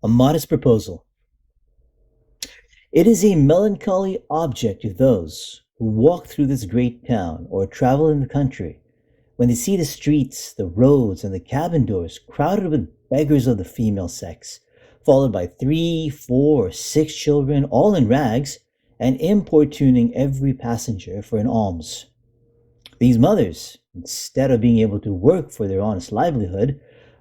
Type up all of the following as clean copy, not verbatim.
A modest proposal. It is a melancholy object to those who walk through this great town or travel in the country when they see the streets, the roads, and the cabin doors crowded with beggars of the female sex, followed by 3, 4, or 6 children, all in rags, and importuning every passenger for an alms. These mothers, instead of being able to work for their honest livelihood,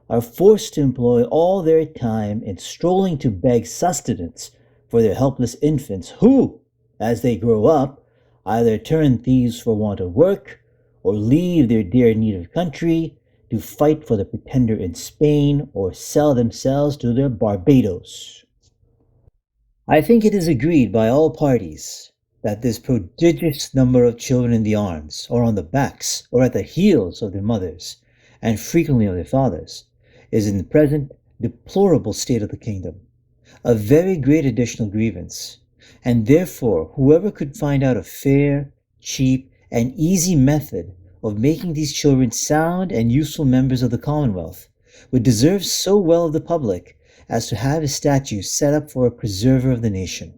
are forced to employ all their time in strolling to beg sustenance for their helpless infants, who, as they grow up, either turn thieves for want of work, or leave their dear native country to fight for the pretender in Spain, or sell themselves to the Barbados. I think it is agreed by all parties that this prodigious number of children in the arms, or on the backs, or at the heels of their mothers, and frequently of their fathers, is in the present deplorable state of the kingdom a very great additional grievance, and therefore whoever could find out a fair, cheap, and easy method of making these children sound and useful members of the Commonwealth would deserve so well of the public as to have his statue set up for a preserver of the nation.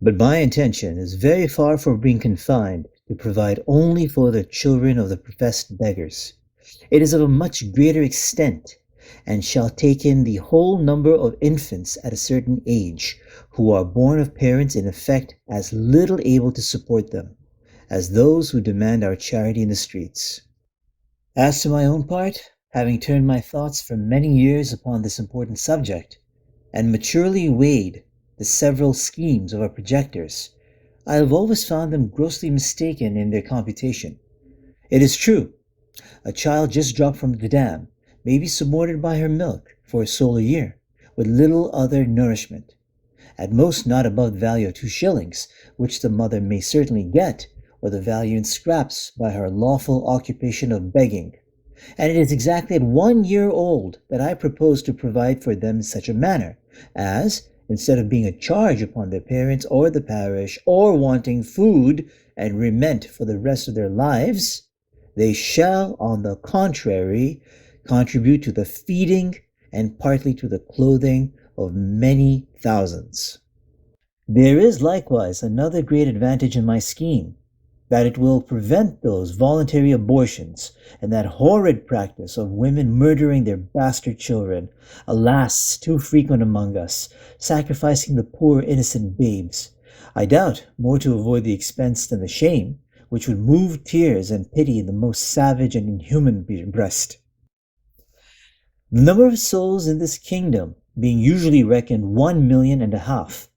But my intention is very far from being confined to provide only for the children of the professed beggars. It is of a much greater extent, and shall take in the whole number of infants at a certain age, who are born of parents in effect as little able to support them, as those who demand our charity in the streets. As to my own part, having turned my thoughts for many years upon this important subject, and maturely weighed the several schemes of our projectors, I have always found them grossly mistaken in their computation. It is true, a child just dropped from the dam may be supported by her milk for a sole a year, with little other nourishment, at most not above the value of 2 shillings, which the mother may certainly get, or the value in scraps by her lawful occupation of begging. And it is exactly at 1 year old that I propose to provide for them in such a manner, as, instead of being a charge upon their parents or the parish, or wanting food and raiment for the rest of their lives, they shall, on the contrary, contribute to the feeding and partly to the clothing of many thousands. There is likewise another great advantage in my scheme, that it will prevent those voluntary abortions and that horrid practice of women murdering their bastard children, alas, too frequent among us, sacrificing the poor innocent babes. I doubt more to avoid the expense than the shame, which would move tears and pity in the most savage and inhuman breast. The number of souls in this kingdom being usually reckoned 1,500,000,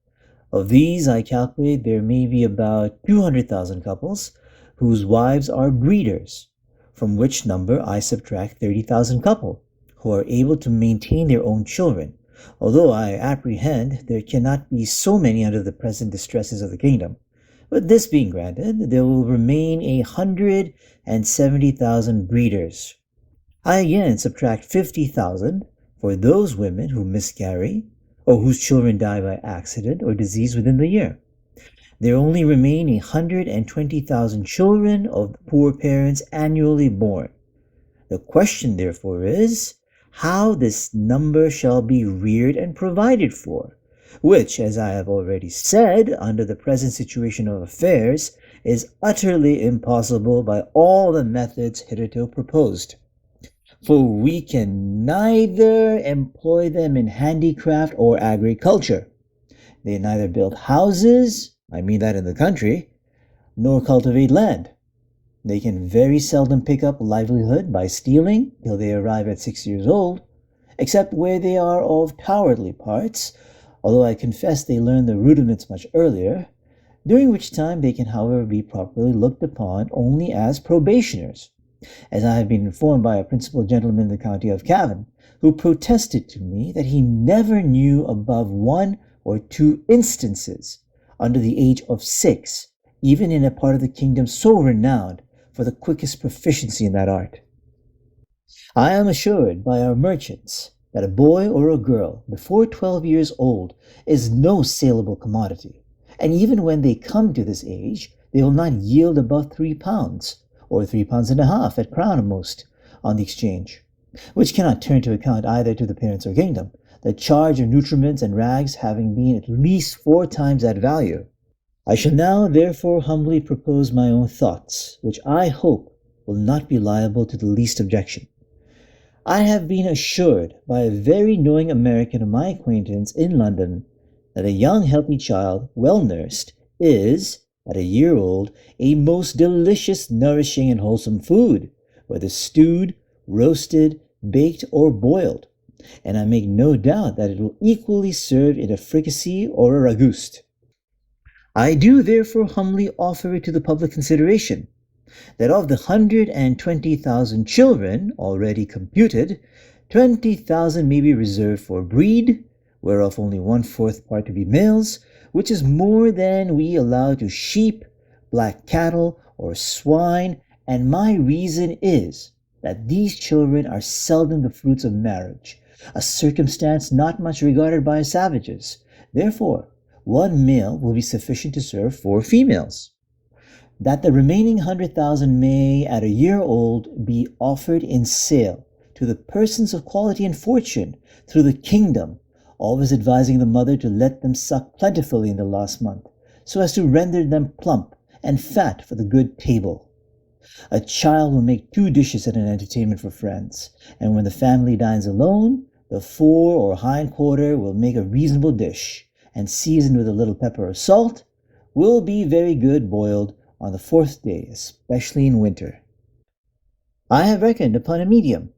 of these I calculate there may be about 200,000 couples whose wives are breeders, from which number I subtract 30,000 couple who are able to maintain their own children, although I apprehend there cannot be so many under the present distresses of the kingdom. But this being granted, there will remain 170,000 breeders. I again subtract 50,000 for those women who miscarry, or whose children die by accident or disease within the year. There only remain 120,000 children of poor parents annually born. The question, therefore, is how this number shall be reared and provided for, which, as I have already said, under the present situation of affairs, is utterly impossible by all the methods hitherto proposed. For we can neither employ them in handicraft or agriculture. They neither build houses, I mean that in the country, nor cultivate land. They can very seldom pick up livelihood by stealing till they arrive at 6 years old, except where they are of cowardly parts, although I confess they learn the rudiments much earlier, during which time they can however be properly looked upon only as probationers, as I have been informed by a principal gentleman in the county of Cavan, who protested to me that he never knew above 1 or 2 instances under the age of 6, even in a part of the kingdom so renowned for the quickest proficiency in that art. I am assured by our merchants that a boy or a girl before 12 years old is no saleable commodity, and even when they come to this age, they will not yield above 3 pounds, or 3 pounds and a half at crown most, on the exchange. which cannot turn to account either to the parents or kingdom, the charge of nutriments and rags having been at least 4 times that value. I shall now therefore humbly propose my own thoughts, which I hope will not be liable to the least objection. I have been assured by a very knowing American of my acquaintance in London that a young healthy child, well nursed, is, at a year old, a most delicious, nourishing, and wholesome food, whether stewed, roasted, baked, or boiled, and I make no doubt that it will equally serve in a fricassee or a ragouste. I do therefore humbly offer it to the public consideration, that of the 120,000 children already computed, 20,000 may be reserved for breed, whereof only 1/4 part to be males, which is more than we allow to sheep, black cattle, or swine, and my reason is that these children are seldom the fruits of marriage, a circumstance not much regarded by savages. Therefore, 1 male will be sufficient to serve 4 females. That the remaining 100,000 may, at a year old, be offered in sale to the persons of quality and fortune through the kingdom, always advising the mother to let them suck plentifully in the last month, so as to render them plump and fat for the good table. A child will make 2 dishes at an entertainment for friends, and when the family dines alone, the fore or hind quarter will make a reasonable dish, and seasoned with a little pepper or salt, will be very good boiled on the 4th day, especially in winter. I have reckoned upon a medium,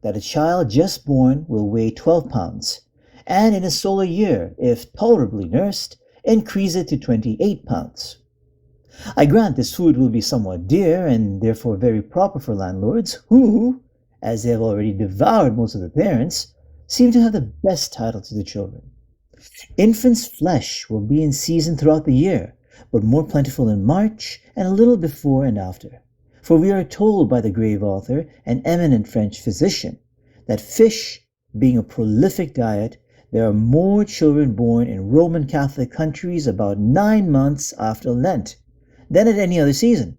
that a child just born will weigh 12 pounds, and in a solar year, if tolerably nursed, increase it to 28 pounds. I grant this food will be somewhat dear, and therefore very proper for landlords, who, as they have already devoured most of the parents, seem to have the best title to the children. Infant's flesh will be in season throughout the year, but more plentiful in March and a little before and after. For we are told by the grave author, an eminent French physician, that fish being a prolific diet, there are more children born in Roman Catholic countries about 9 months after Lent than at any other season.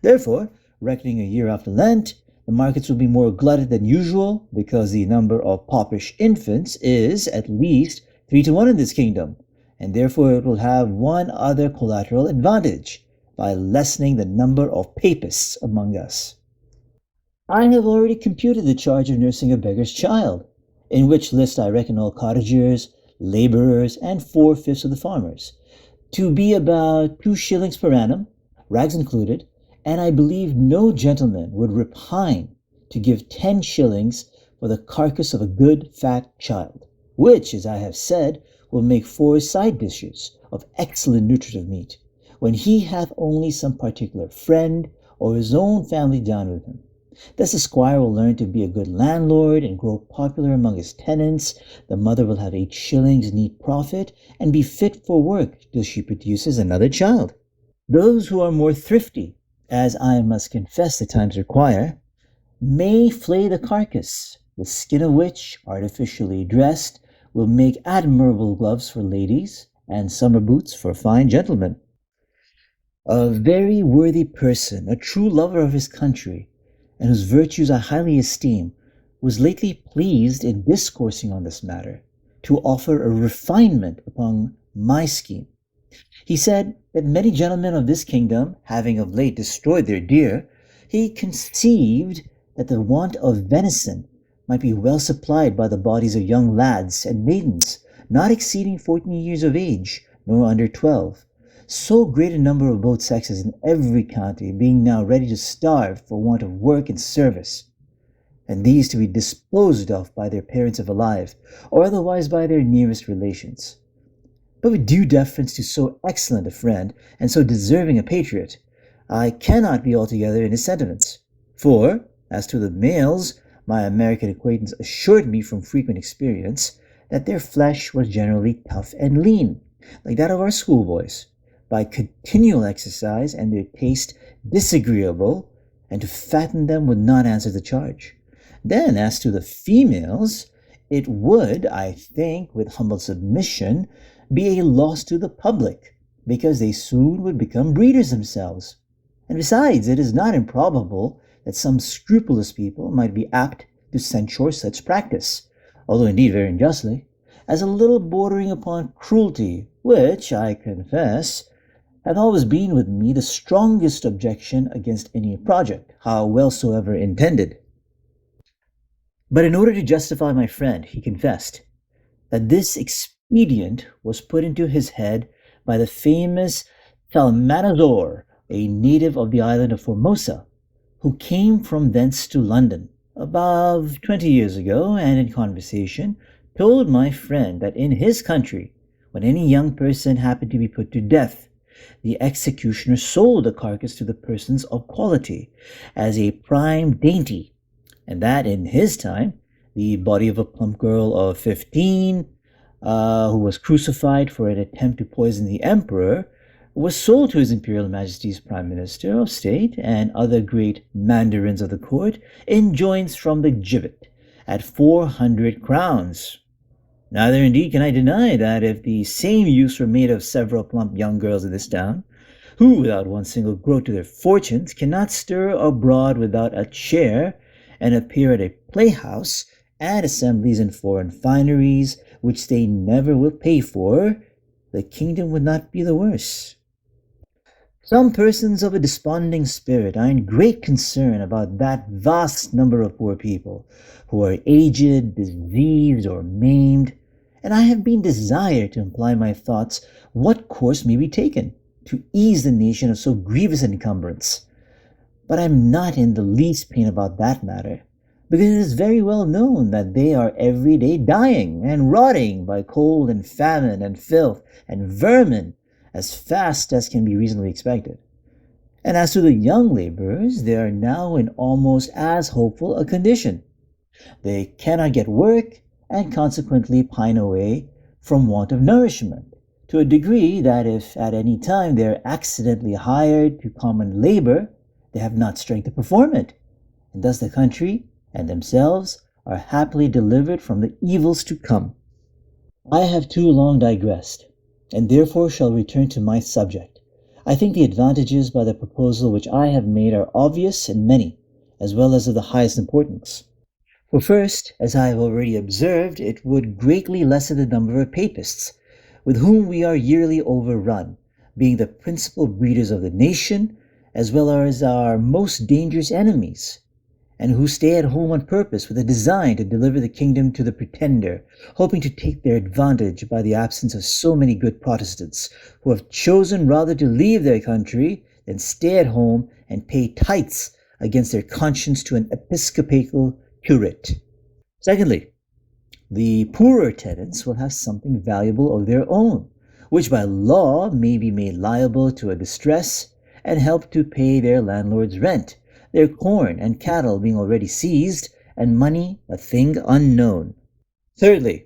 Therefore, reckoning a year after Lent, the markets will be more glutted than usual, because the number of popish infants is, at least, 3 to 1 in this kingdom, and therefore it will have one other collateral advantage, by lessening the number of papists among us. I have already computed the charge of nursing a beggar's child, in which list I reckon all cottagers, labourers, and 4/5 of the farmers, to be about 2 shillings per annum, rags included, and I believe no gentleman would repine to give 10 shillings for the carcass of a good fat child, which, as I have said, will make 4 side dishes of excellent nutritive meat, when he hath only some particular friend or his own family down with him. Thus the squire will learn to be a good landlord and grow popular among his tenants. The mother will have 8 shillings neat profit, and be fit for work till she produces another child. Those who are more thrifty, as I must confess the times require, may flay the carcass, the skin of which, artificially dressed, will make admirable gloves for ladies, and summer boots for fine gentlemen. A very worthy person, a true lover of his country, and whose virtues I highly esteem, was lately pleased in discoursing on this matter, to offer a refinement upon my scheme. He said that many gentlemen of this kingdom, having of late destroyed their deer, he conceived that the want of venison might be well supplied by the bodies of young lads and maidens, not exceeding 14 years of age, nor under 12, so great a number of both sexes in every county being now ready to starve for want of work and service, and these to be disposed of by their parents if alive, or otherwise by their nearest relations. But with due deference to so excellent a friend, and so deserving a patriot, I cannot be altogether in his sentiments. For, as to the males, my American acquaintance assured me from frequent experience that their flesh was generally tough and lean, like that of our schoolboys, by continual exercise, and their taste disagreeable, and to fatten them would not answer the charge. Then, as to the females, it would, I think, with humble submission, be a loss to the public, because they soon would become breeders themselves. And besides, it is not improbable that some scrupulous people might be apt to censure such practice, although indeed very unjustly, as a little bordering upon cruelty, which, I confess, hath always been with me the strongest objection against any project, how well soever intended. But in order to justify my friend, he confessed that this expedient was put into his head by the famous Salmanazar, a native of the island of Formosa, who came from thence to London above 20 years ago, and in conversation told my friend that in his country, when any young person happened to be put to death, the executioner sold the carcass to the persons of quality as a prime dainty, and that in his time the body of a plump girl of 15, who was crucified for an attempt to poison the emperor, was sold to His Imperial Majesty's Prime Minister of State and other great mandarins of the court in joints from the gibbet at 400 crowns. Neither indeed can I deny that if the same use were made of several plump young girls in this town, who without one single groat to their fortunes cannot stir abroad without a chair, and appear at a playhouse and assemblies in foreign fineries, which they never will pay for, the kingdom would not be the worse. Some persons of a desponding spirit are in great concern about that vast number of poor people who are aged, diseased, or maimed, and I have been desired to imply my thoughts what course may be taken to ease the nation of so grievous an encumbrance. But I am not in the least pain about that matter, because it is very well known that they are every day dying and rotting by cold and famine and filth and vermin as fast as can be reasonably expected. And as to the young laborers, they are now in almost as hopeful a condition. They cannot get work, and consequently pine away from want of nourishment, to a degree that if at any time they are accidentally hired to common labor, they have not strength to perform it, and thus the country and themselves are happily delivered from the evils to come. I have too long digressed, and therefore shall return to my subject. I think the advantages by the proposal which I have made are obvious and many, as well as of the highest importance. For first, as I have already observed, it would greatly lessen the number of papists, with whom we are yearly overrun, being the principal breeders of the nation, as well as our most dangerous enemies, and who stay at home on purpose with a design to deliver the kingdom to the pretender, hoping to take their advantage by the absence of so many good Protestants, who have chosen rather to leave their country than stay at home and pay tithes against their conscience to an episcopal curate. Secondly, the poorer tenants will have something valuable of their own, which by law may be made liable to a distress and help to pay their landlord's rent, their corn and cattle being already seized, and money a thing unknown. Thirdly,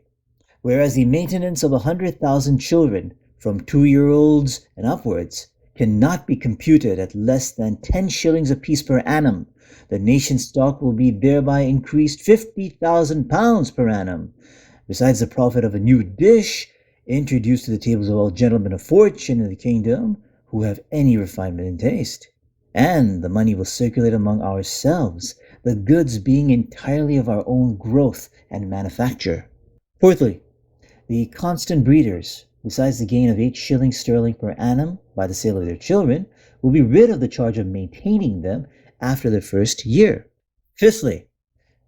whereas the maintenance of 100,000 children from 2-year-olds and upwards cannot be computed at less than 10 shillings apiece per annum, the nation's stock will be thereby increased 50,000 pounds per annum, besides the profit of a new dish introduced to the tables of all gentlemen of fortune in the kingdom who have any refinement in taste. And the money will circulate among ourselves, the goods being entirely of our own growth and manufacture. Fourthly, the constant breeders, besides the gain of 8 shillings sterling per annum by the sale of their children, will be rid of the charge of maintaining them after the first year. Fifthly,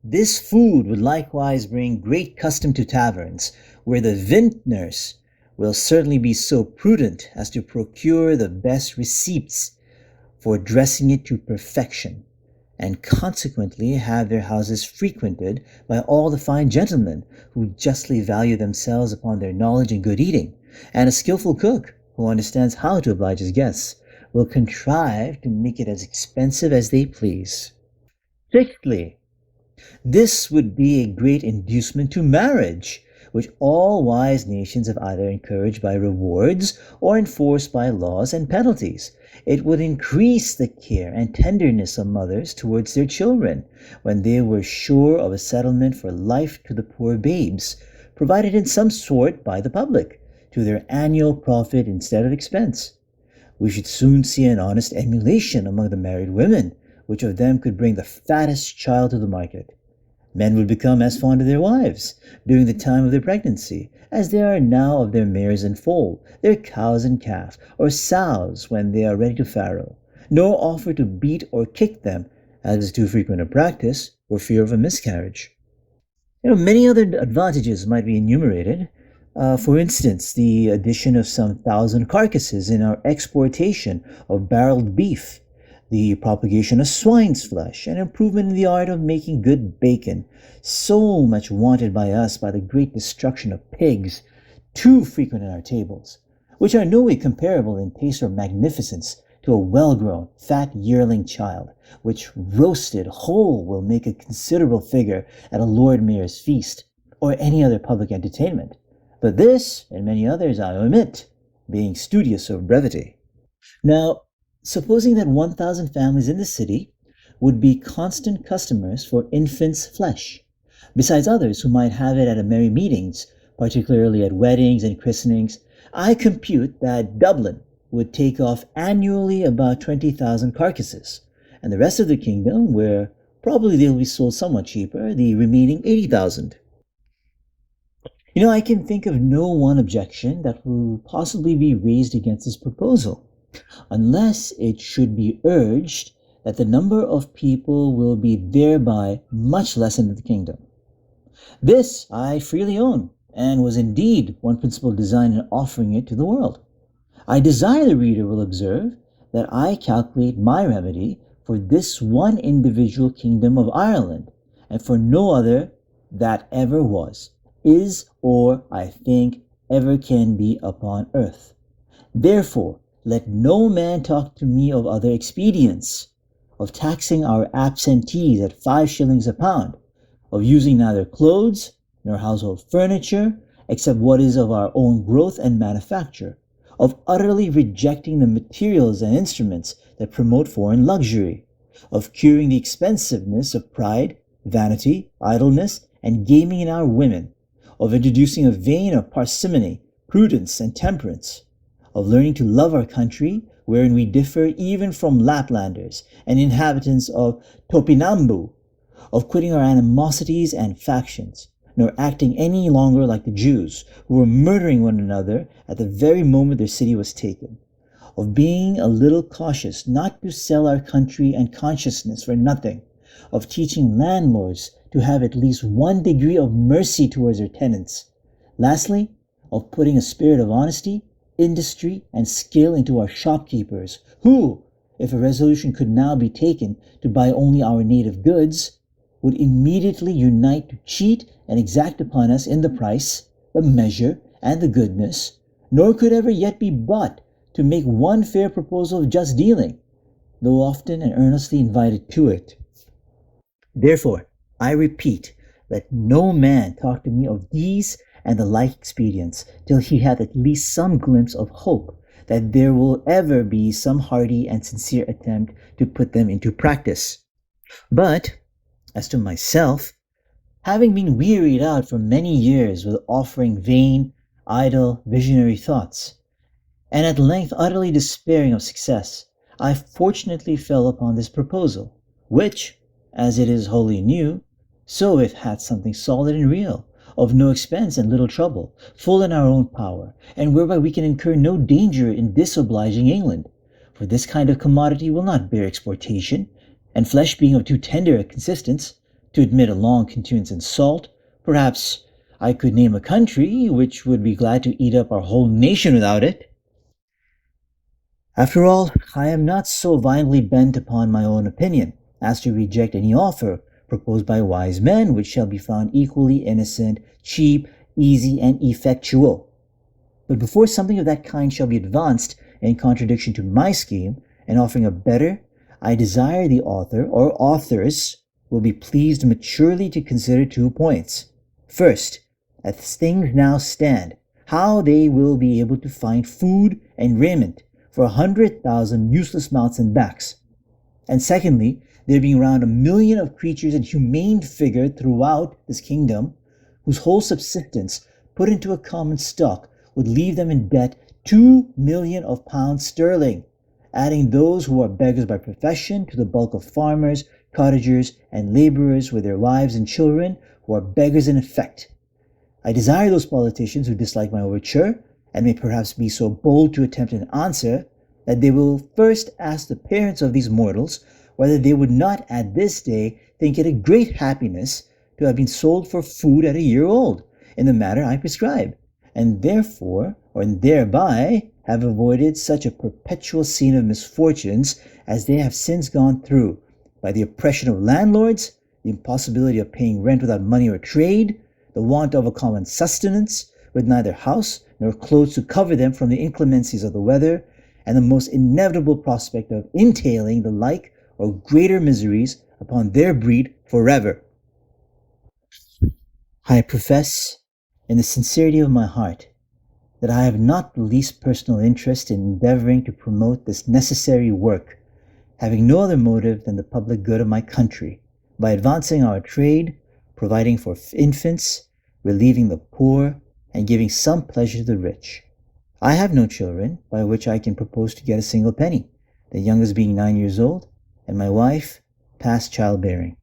this food would likewise bring great custom to taverns, where the vintners will certainly be so prudent as to procure the best receipts for dressing it to perfection, and consequently have their houses frequented by all the fine gentlemen who justly value themselves upon their knowledge and good eating, and a skilful cook, who understands how to oblige his guests, will contrive to make it as expensive as they please. Sixthly, this would be a great inducement to marriage, which all wise nations have either encouraged by rewards or enforced by laws and penalties. It would increase the care and tenderness of mothers towards their children, when they were sure of a settlement for life to the poor babes, provided in some sort by the public, to their annual profit instead of expense. We should soon see an honest emulation among the married women, which of them could bring the fattest child to the market. Men would become as fond of their wives during the time of their pregnancy as they are now of their mares and foal, their cows and calves, or sows when they are ready to farrow, nor offer to beat or kick them, as is too frequent a practice, for fear of a miscarriage. Many other advantages might be enumerated. For instance, the addition of some thousand carcasses in our exportation of barreled beef, the propagation of swine's flesh, and improvement in the art of making good bacon, so much wanted by us by the great destruction of pigs, too frequent in our tables, which are no way comparable in taste or magnificence to a well-grown, fat yearling child, which roasted whole will make a considerable figure at a Lord Mayor's feast, or any other public entertainment. But this, and many others, I omit, being studious of brevity. Now, supposing that 1,000 families in the city would be constant customers for infants' flesh, besides others who might have it at merry meetings, particularly at weddings and christenings, I compute that Dublin would take off annually about 20,000 carcasses, and the rest of the kingdom, where probably they will be sold somewhat cheaper, the remaining 80,000. I can think of no one objection that will possibly be raised against this proposal, unless it should be urged that the number of people will be thereby much lessened in the kingdom. This I freely own, and was indeed one principal design in offering it to the world. I desire the reader will observe that I calculate my remedy for this one individual kingdom of Ireland, and for no other that ever was, is, or, I think, ever can be upon earth. Therefore, let no man talk to me of other expedients, of taxing our absentees at 5 shillings a pound, of using neither clothes nor household furniture, except what is of our own growth and manufacture, of utterly rejecting the materials and instruments that promote foreign luxury, of curing the expensiveness of pride, vanity, idleness, and gaming in our women, of introducing a vein of parsimony, prudence, and temperance, of learning to love our country, wherein we differ even from Laplanders and inhabitants of Topinambu, of quitting our animosities and factions, nor acting any longer like the Jews, who were murdering one another at the very moment their city was taken, of being a little cautious not to sell our country and consciousness for nothing, of teaching landlords to have at least 1 degree of mercy towards their tenants. Lastly, of putting a spirit of honesty, industry, and skill into our shopkeepers, who, if a resolution could now be taken to buy only our native goods, would immediately unite to cheat and exact upon us in the price, the measure, and the goodness, nor could ever yet be bought to make one fair proposal of just dealing, though often and earnestly invited to it. Therefore, I repeat, let no man talk to me of these and the like expedients till he hath at least some glimpse of hope that there will ever be some hearty and sincere attempt to put them into practice. But, as to myself, having been wearied out for many years with offering vain, idle, visionary thoughts, and at length utterly despairing of success, I fortunately fell upon this proposal, which, as it is wholly new, so it hath something solid and real, of no expense and little trouble, full in our own power, and whereby we can incur no danger in disobliging England. For this kind of commodity will not bear exportation, and flesh being of too tender a consistence, to admit a long continuance in salt, perhaps I could name a country which would be glad to eat up our whole nation without it. After all, I am not so violently bent upon my own opinion as to reject any offer proposed by wise men, which shall be found equally innocent, cheap, easy, and effectual. But before something of that kind shall be advanced in contradiction to my scheme, and offering a better, I desire the author or authors will be pleased maturely to consider 2 points. First, as things now stand, how they will be able to find food and raiment for 100,000 useless mouths and backs. And secondly, there being around 1,000,000 of creatures in humane figure throughout this kingdom, whose whole subsistence, put into a common stock, would leave them in debt 2,000,000 of pounds sterling, adding those who are beggars by profession to the bulk of farmers, cottagers, and laborers with their wives and children, who are beggars in effect. I desire those politicians who dislike my overture, and may perhaps be so bold to attempt an answer, that they will first ask the parents of these mortals whether they would not at this day think it a great happiness to have been sold for food at a year old, in the manner I prescribe, and therefore, or thereby, have avoided such a perpetual scene of misfortunes as they have since gone through, by the oppression of landlords, the impossibility of paying rent without money or trade, the want of a common sustenance, with neither house nor clothes to cover them from the inclemencies of the weather, and the most inevitable prospect of entailing the like or greater miseries upon their breed forever. I profess, in the sincerity of my heart, that I have not the least personal interest in endeavoring to promote this necessary work, having no other motive than the public good of my country, by advancing our trade, providing for infants, relieving the poor, and giving some pleasure to the rich. I have no children by which I can propose to get a single penny, the youngest being 9 years old, and my wife past childbearing.